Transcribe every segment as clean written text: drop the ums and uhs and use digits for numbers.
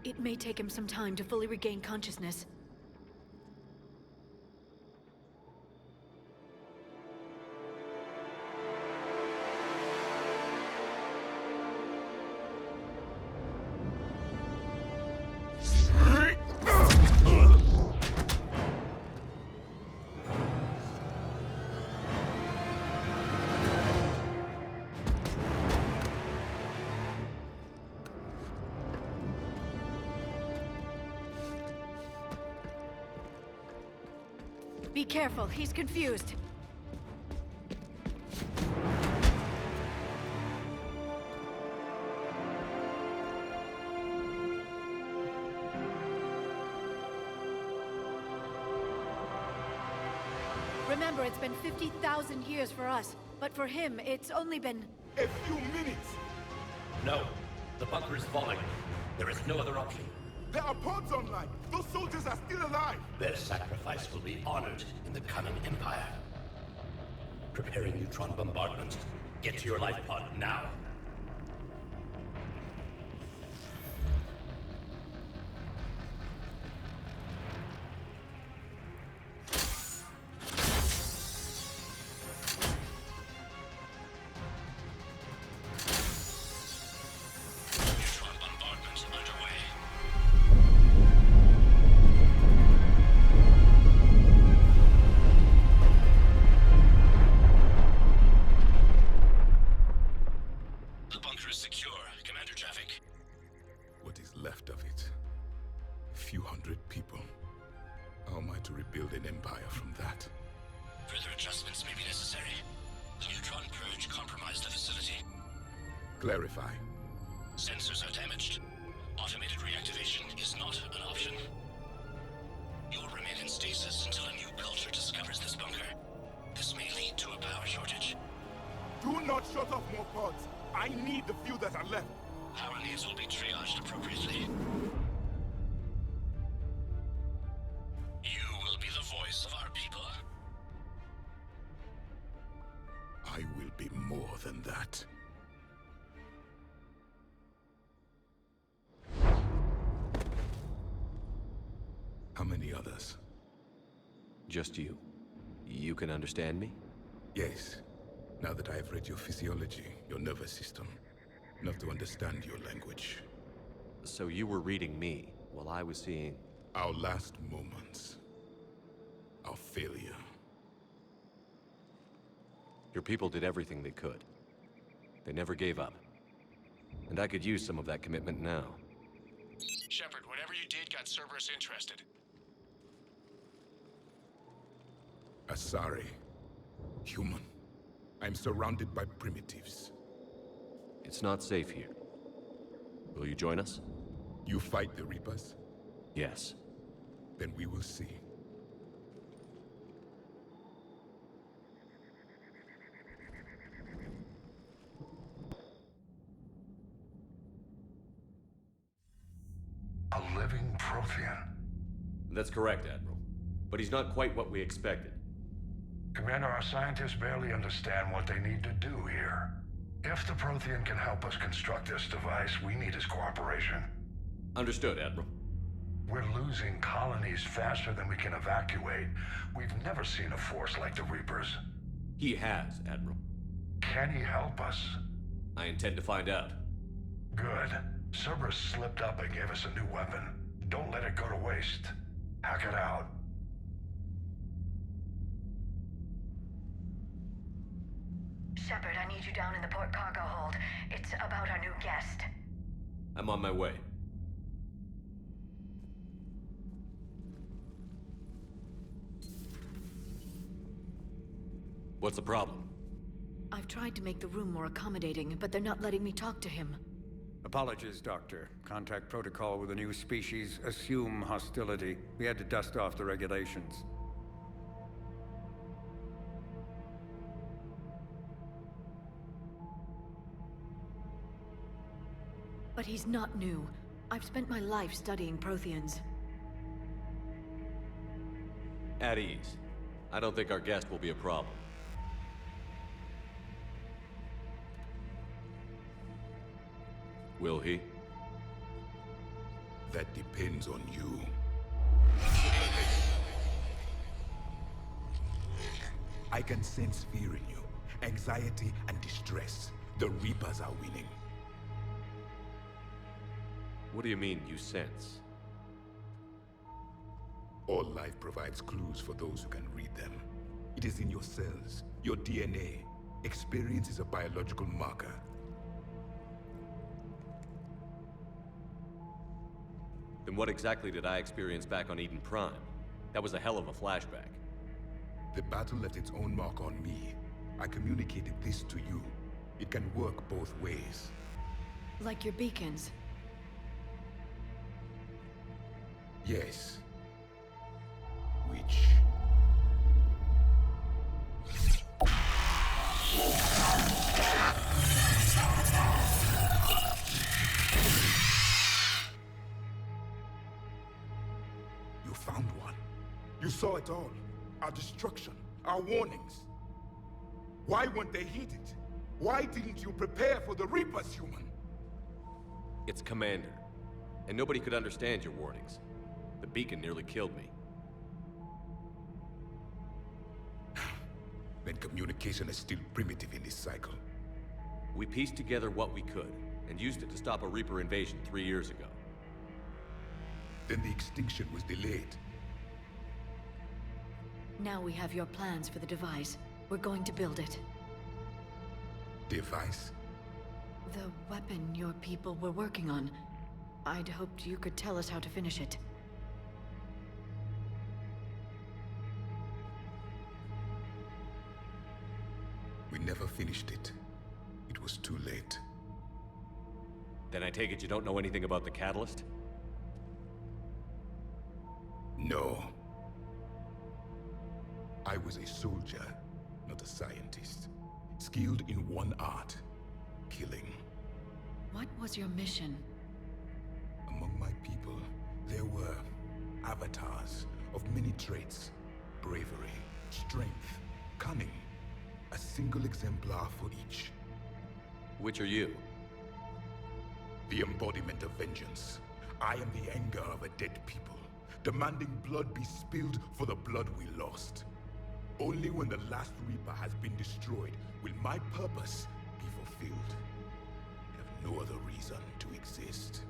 It may take him some time to fully regain consciousness. Be careful, he's confused. Remember, it's been 50,000 years for us, but for him, it's only been... A few minutes! No. The bunker is falling. There is no other option. There are pods online! Those soldiers are still alive! Their sacrifice will be honored in the coming Empire. Preparing neutron bombardment. Get to your life pod now. Left of it. A few hundred people. How am I to rebuild an empire from that? Further adjustments may be necessary. The neutron purge compromised the facility. Clarify. Sensors are damaged. Automated reactivation is not an option. You will remain in stasis until a new culture discovers this bunker. This may lead to a power shortage. Do not shut off more pods. I need the few that are left. Power needs will be triaged appropriately. You will be the voice of our people. I will be more than that. How many others? Just you. You can understand me? Yes. Now that I have read your physiology, your nervous system. Enough to understand your language. So you were reading me, while I was seeing... Our last moments. Our failure. Your people did everything they could. They never gave up. And I could use some of that commitment now. Shepard, whatever you did got Cerberus interested. Asari. Human. I'm surrounded by primitives. It's not safe here. Will you join us? You fight the Reapers? Yes. Then we will see. A living Prothean. That's correct, Admiral. But he's not quite what we expected. Commander, our scientists barely understand what they need to do here. If the Prothean can help us construct this device, we need his cooperation. Understood, Admiral. We're losing colonies faster than we can evacuate. We've never seen a force like the Reapers. He has, Admiral. Can he help us? I intend to find out. Good. Cerberus slipped up and gave us a new weapon. Don't let it go to waste. Hack it out. Shepard, I need you down in the port cargo hold. It's about our new guest. I'm on my way. What's the problem? I've tried to make the room more accommodating, but they're not letting me talk to him. Apologies, Doctor. Contact protocol with a new species. Assume hostility. We had to dust off the regulations. But he's not new. I've spent my life studying Protheans. At ease. I don't think our guest will be a problem. Will he? That depends on you. I can sense fear in you, anxiety and distress. The Reapers are winning. What do you mean, you sense? All life provides clues for those who can read them. It is in your cells, your DNA. Experience is a biological marker. Then what exactly did I experience back on Eden Prime? That was a hell of a flashback. The battle left its own mark on me. I communicated this to you. It can work both ways. Like your beacons. Yes. Which... You found one. You saw it all. Our destruction, our warnings. Why weren't they heeded? Why didn't you prepare for the Reapers, human? It's Commander. And nobody could understand your warnings. The beacon nearly killed me. Then communication is still primitive in this cycle. We pieced together what we could, and used it to stop a Reaper invasion 3 years ago. Then the extinction was delayed. Now we have your plans for the device. We're going to build it. Device? The weapon your people were working on. I'd hoped you could tell us how to finish it. We never finished it. It was too late. Then I take it you don't know anything about the catalyst? No. I was a soldier, not a scientist. Skilled in one art, killing. What was your mission? Among my people, there were avatars of many traits. Bravery, strength, cunning. A single exemplar for each. Which are you? The embodiment of vengeance. I am the anger of a dead people, demanding blood be spilled for the blood we lost. Only when the last Reaper has been destroyed will my purpose be fulfilled. I have no other reason to exist.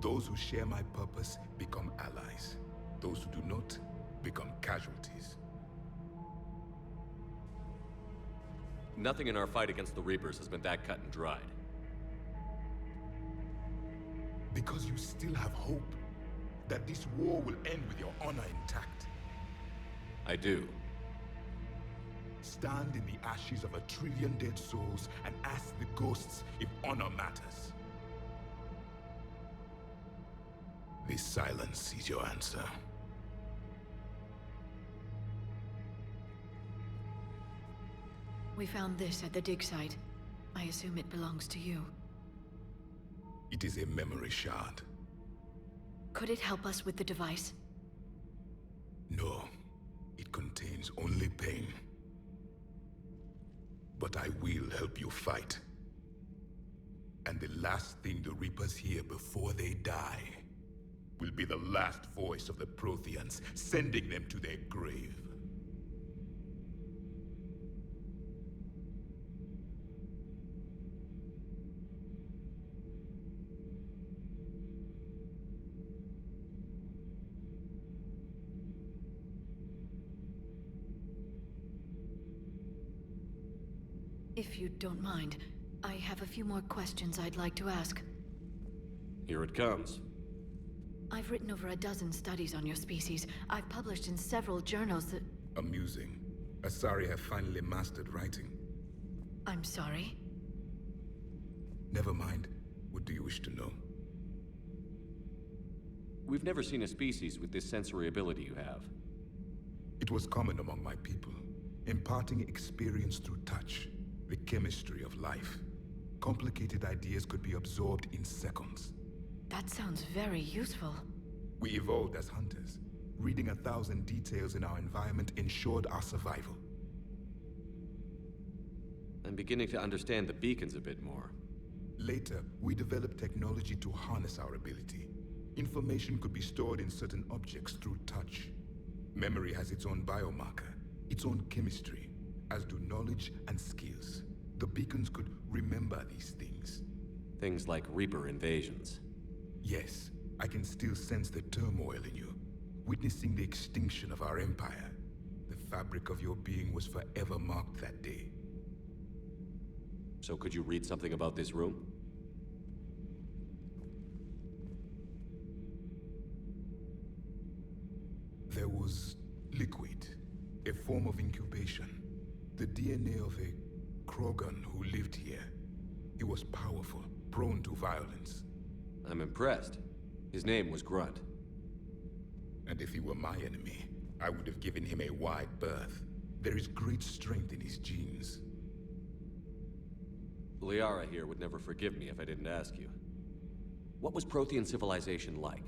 Those who share my purpose become allies. Those who do not become casualties. Nothing in our fight against the Reapers has been that cut and dried. Because you still have hope that this war will end with your honor intact. I do. Stand in the ashes of 1 trillion dead souls and ask the ghosts if honor matters. This silence is your answer. We found this at the dig site. I assume it belongs to you. It is a memory shard. Could it help us with the device? No, it contains only pain. But I will help you fight. And the last thing the Reapers hear before they die will be the last voice of the Protheans, sending them to their grave. If you don't mind, I have a few more questions I'd like to ask. Here it comes. I've written over a dozen studies on your species. I've published in several journals that... Amusing. Asari have finally mastered writing. I'm sorry? Never mind. What do you wish to know? We've never seen a species with this sensory ability you have. It was common among my people, imparting experience through touch, the chemistry of life. Complicated ideas could be absorbed in seconds. That sounds very useful. We evolved as hunters. Reading 1,000 details in our environment ensured our survival. I'm beginning to understand the beacons a bit more. Later, we developed technology to harness our ability. Information could be stored in certain objects through touch. Memory has its own biomarker, its own chemistry, as do knowledge and skills. The beacons could remember these things. Things like Reaper invasions. Yes, I can still sense the turmoil in you, witnessing the extinction of our empire. The fabric of your being was forever marked that day. So could you read something about this room? There was liquid, a form of incubation. The DNA of a Krogan who lived here. He was powerful, prone to violence. I'm impressed. His name was Grunt. And if he were my enemy, I would have given him a wide berth. There is great strength in his genes. Liara here would never forgive me if I didn't ask you. What was Prothean civilization like?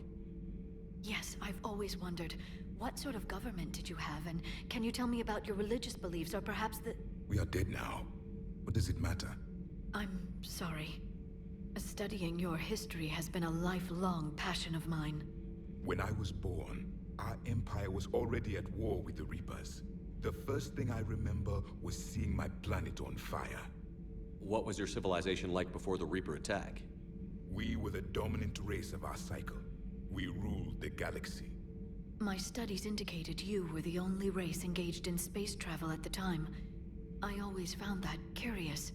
Yes, I've always wondered, what sort of government did you have, and can you tell me about your religious beliefs, or perhaps the... We are dead now. What does it matter? I'm sorry. Studying your history has been a lifelong passion of mine. When I was born, our empire was already at war with the Reapers. The first thing I remember was seeing my planet on fire. What was your civilization like before the Reaper attack? We were the dominant race of our cycle. We ruled the galaxy. My studies indicated you were the only race engaged in space travel at the time. I always found that curious.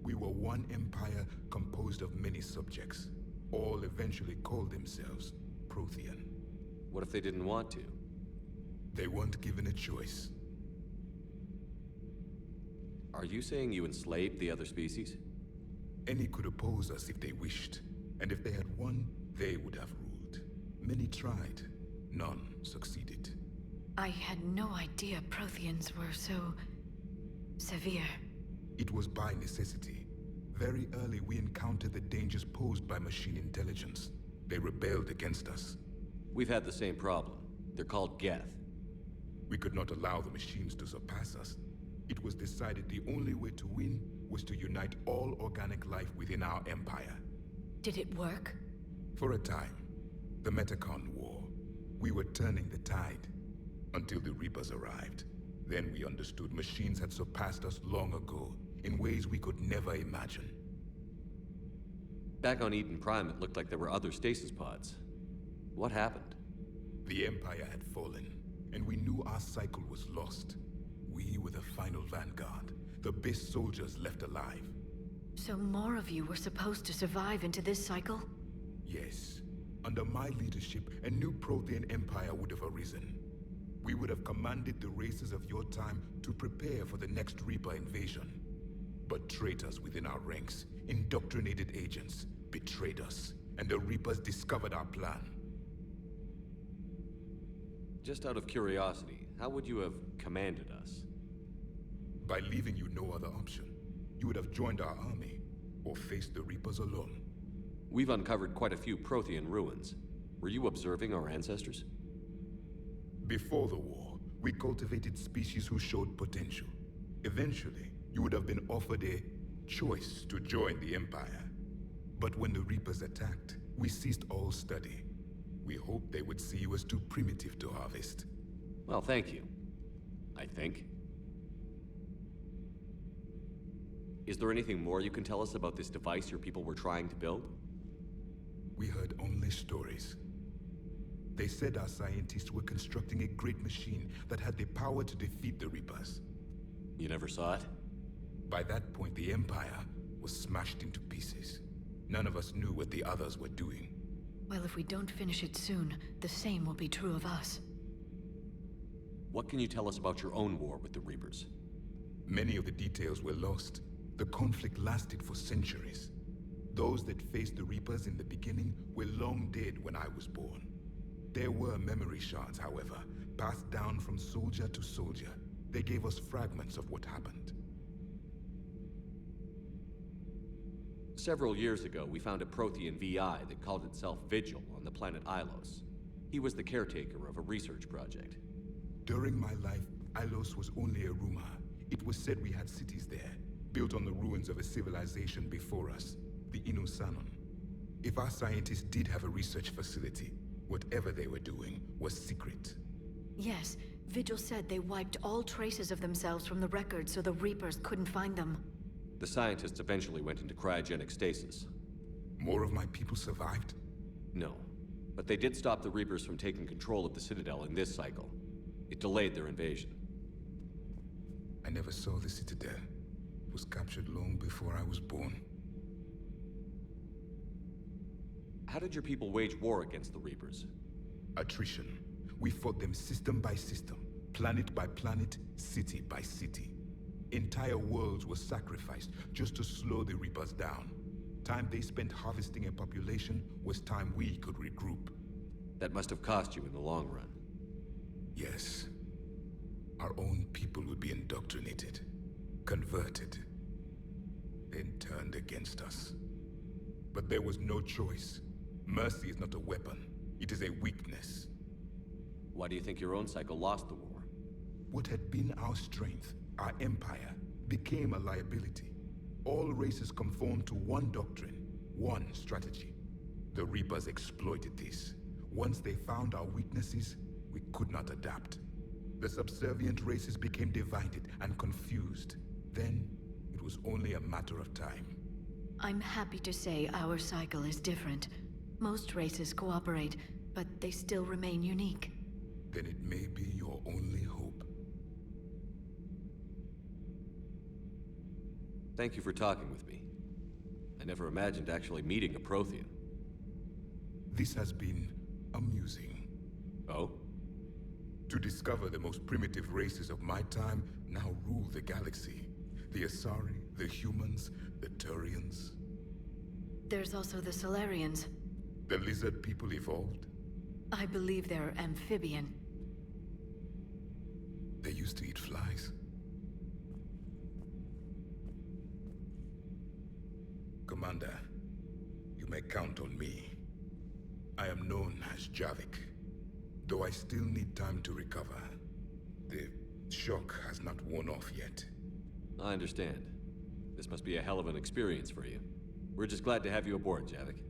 We were one empire composed of many subjects. All eventually called themselves Prothean. What if they didn't want to? They weren't given a choice. Are you saying you enslaved the other species? Any could oppose us if they wished. And if they had won, they would have ruled. Many tried. None succeeded. I had no idea Protheans were so... severe. It was by necessity. Very early we encountered the dangers posed by machine intelligence. They rebelled against us. We've had the same problem. They're called Geth. We could not allow the machines to surpass us. It was decided the only way to win was to unite all organic life within our empire. Did it work? For a time. The Metacon War. We were turning the tide. Until the Reapers arrived. Then we understood machines had surpassed us long ago, in ways we could never imagine. Back on Eden Prime, it looked like there were other stasis pods. What happened? The Empire had fallen, and we knew our cycle was lost. We were the final vanguard, the best soldiers left alive. So more of you were supposed to survive into this cycle? Yes. Under my leadership, a new Prothean empire would have arisen. We would have commanded the races of your time to prepare for the next Reaper invasion. But traitors within our ranks, indoctrinated agents, betrayed us, and the Reapers discovered our plan. Just out of curiosity, how would you have commanded us? By leaving you no other option. You would have joined our army, or faced the Reapers alone. We've uncovered quite a few Prothean ruins. Were you observing our ancestors? Before the war, we cultivated species who showed potential. Eventually, you would have been offered a choice to join the Empire. But when the Reapers attacked, we ceased all study. We hoped they would see you as too primitive to harvest. Well, thank you. I think. Is there anything more you can tell us about this device your people were trying to build? We heard only stories. They said our scientists were constructing a great machine that had the power to defeat the Reapers. You never saw it? By that point, the Empire was smashed into pieces. None of us knew what the others were doing. Well, if we don't finish it soon, the same will be true of us. What can you tell us about your own war with the Reapers? Many of the details were lost. The conflict lasted for centuries. Those that faced the Reapers in the beginning were long dead when I was born. There were memory shards, however, passed down from soldier to soldier. They gave us fragments of what happened. Several years ago, we found a Prothean VI that called itself Vigil on the planet Ilos. He was the caretaker of a research project. During my life, Ilos was only a rumor. It was said we had cities there, built on the ruins of a civilization before us, the Inusanon. If our scientists did have a research facility, whatever they were doing was secret. Yes, Vigil said they wiped all traces of themselves from the records so the Reapers couldn't find them. The scientists eventually went into cryogenic stasis. More of my people survived? No, but they did stop the Reapers from taking control of the Citadel in this cycle. It delayed their invasion. I never saw the Citadel. It was captured long before I was born. How did your people wage war against the Reapers? Attrition. We fought them system by system, planet by planet, city by city. Entire worlds were sacrificed just to slow the Reapers down. Time they spent harvesting a population was time we could regroup. That must have cost you in the long run. Yes. Our own people would be indoctrinated, converted, then turned against us. But there was no choice. Mercy is not a weapon. It is a weakness. Why do you think your own cycle lost the war? What had been our strength, our empire, became a liability. All races conformed to one doctrine, one strategy. The Reapers exploited this. Once they found our weaknesses, we could not adapt. The subservient races became divided and confused. Then, it was only a matter of time. I'm happy to say our cycle is different. Most races cooperate, but they still remain unique. Then it may be your only hope. Thank you for talking with me. I never imagined actually meeting a Prothean. This has been amusing. Oh? To discover the most primitive races of my time now rule the galaxy. The Asari, the humans, the Turians. There's also the Solarians. The lizard people evolved. I believe they're amphibian. They used to eat flies. Commander, you may count on me. I am known as Javik, though I still need time to recover. The shock has not worn off yet. I understand. This must be a hell of an experience for you. We're just glad to have you aboard, Javik.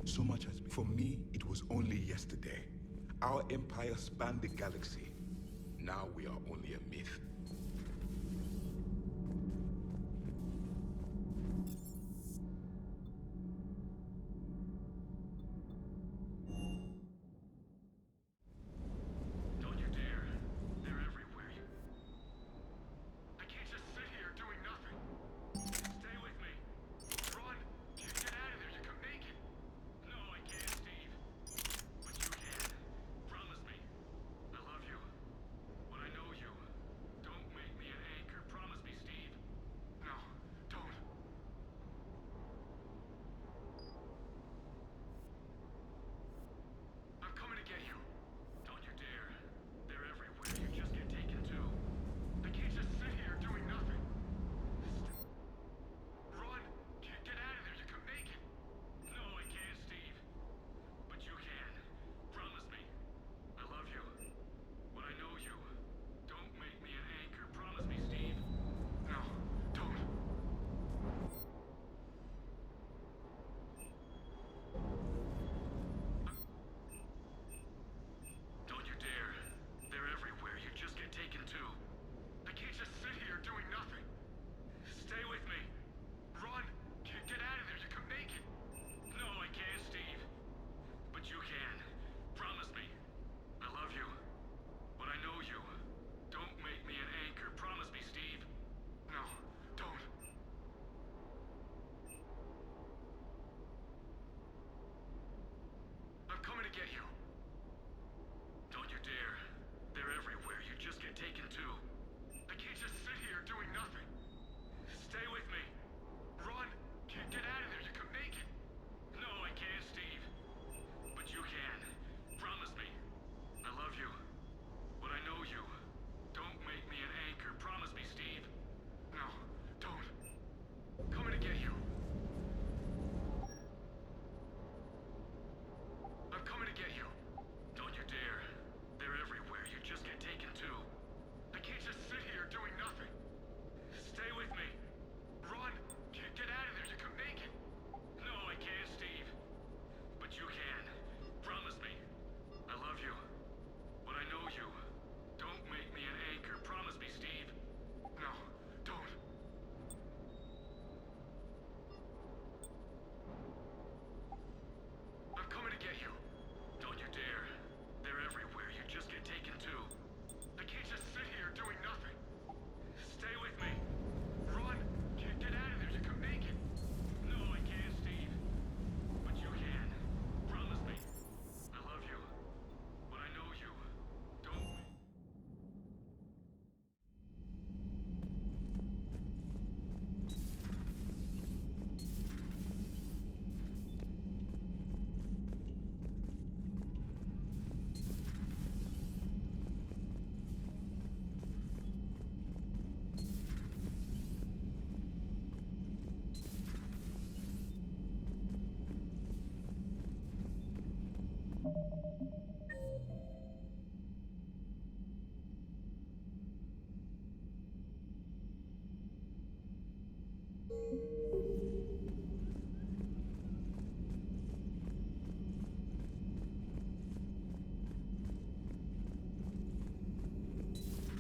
So much has been. For me, it was only yesterday. Our empire spanned the galaxy. Now we are only a myth. Don't you dare. They're everywhere. I can't just sit here doing nothing. Stay with me. Run. Get out of there. You can make it. No, I can't, Steve. But you can. Promise me. I love you. When I know you. Don't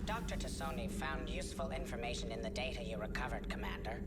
Dr. Tassoni found useful information in the data you recovered, Commander.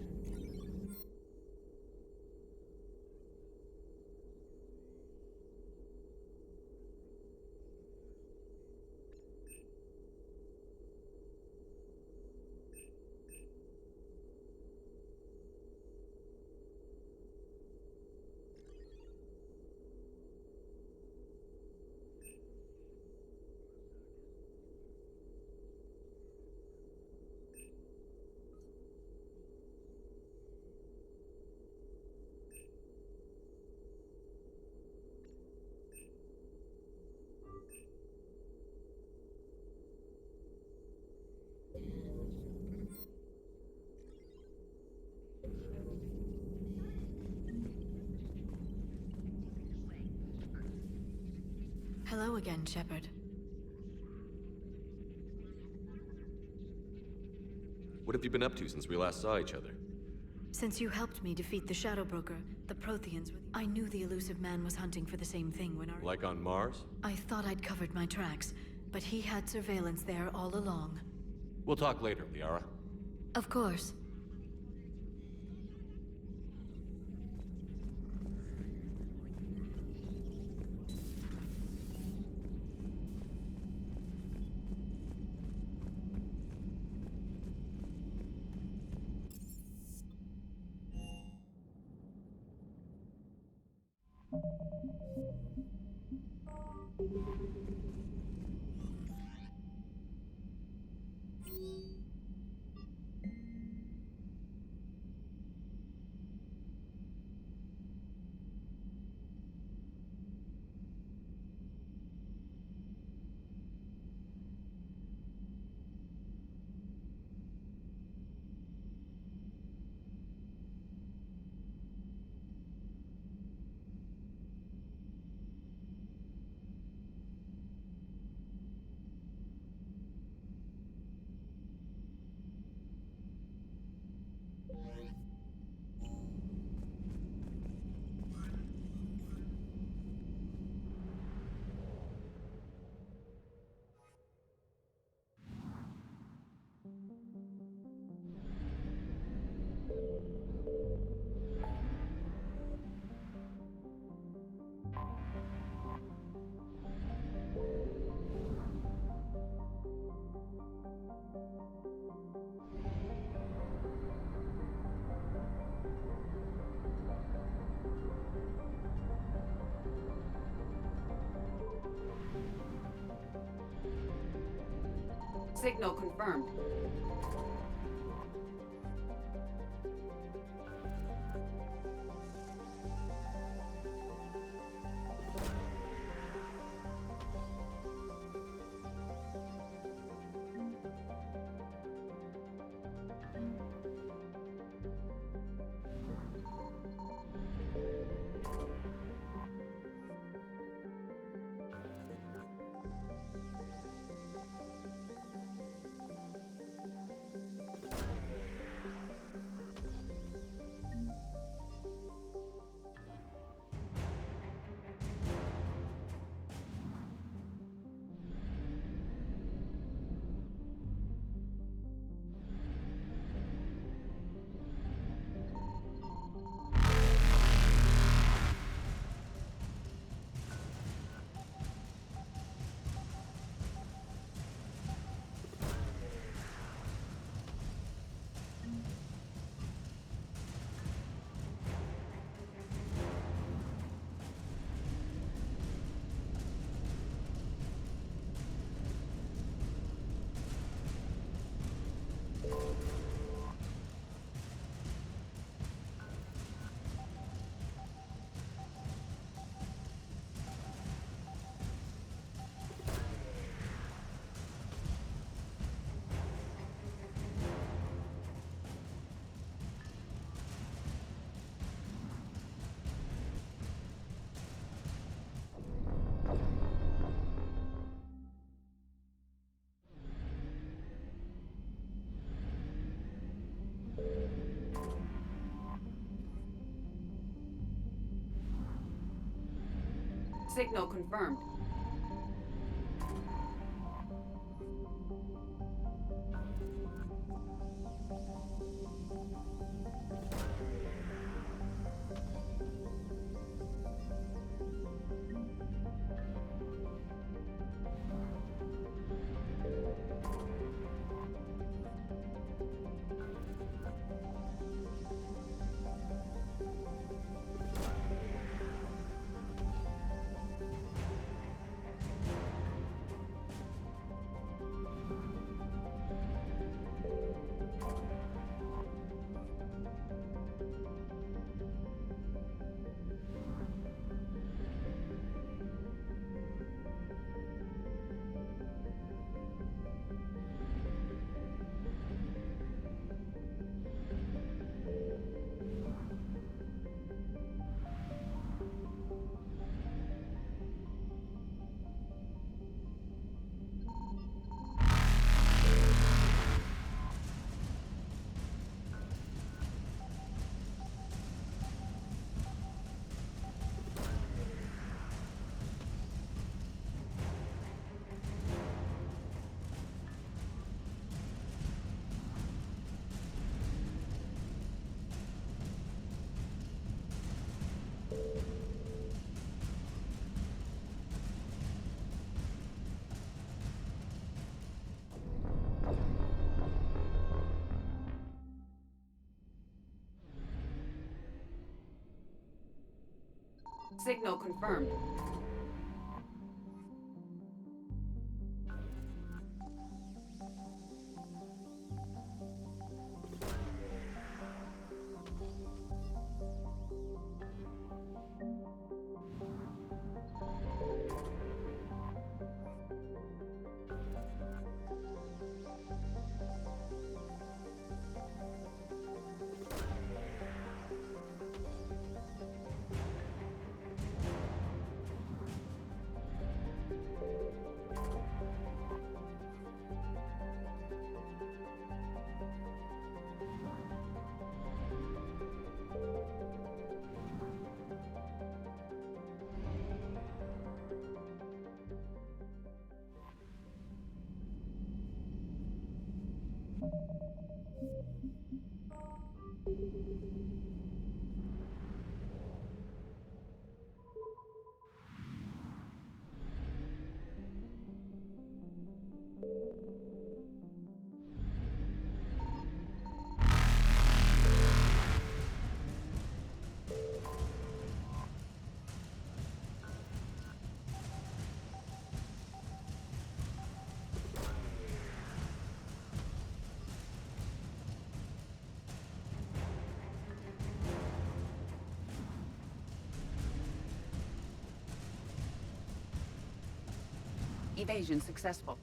Hello again, Shepard. What have you been up to since we last saw each other? Since you helped me defeat the Shadow Broker, the Protheans, I knew the elusive man was hunting for the same thing when our... Like on Mars? I thought I'd covered my tracks, but he had surveillance there all along. We'll talk later, Liara. Of course. Signal confirmed. Signal confirmed. Signal confirmed. Evasion successful.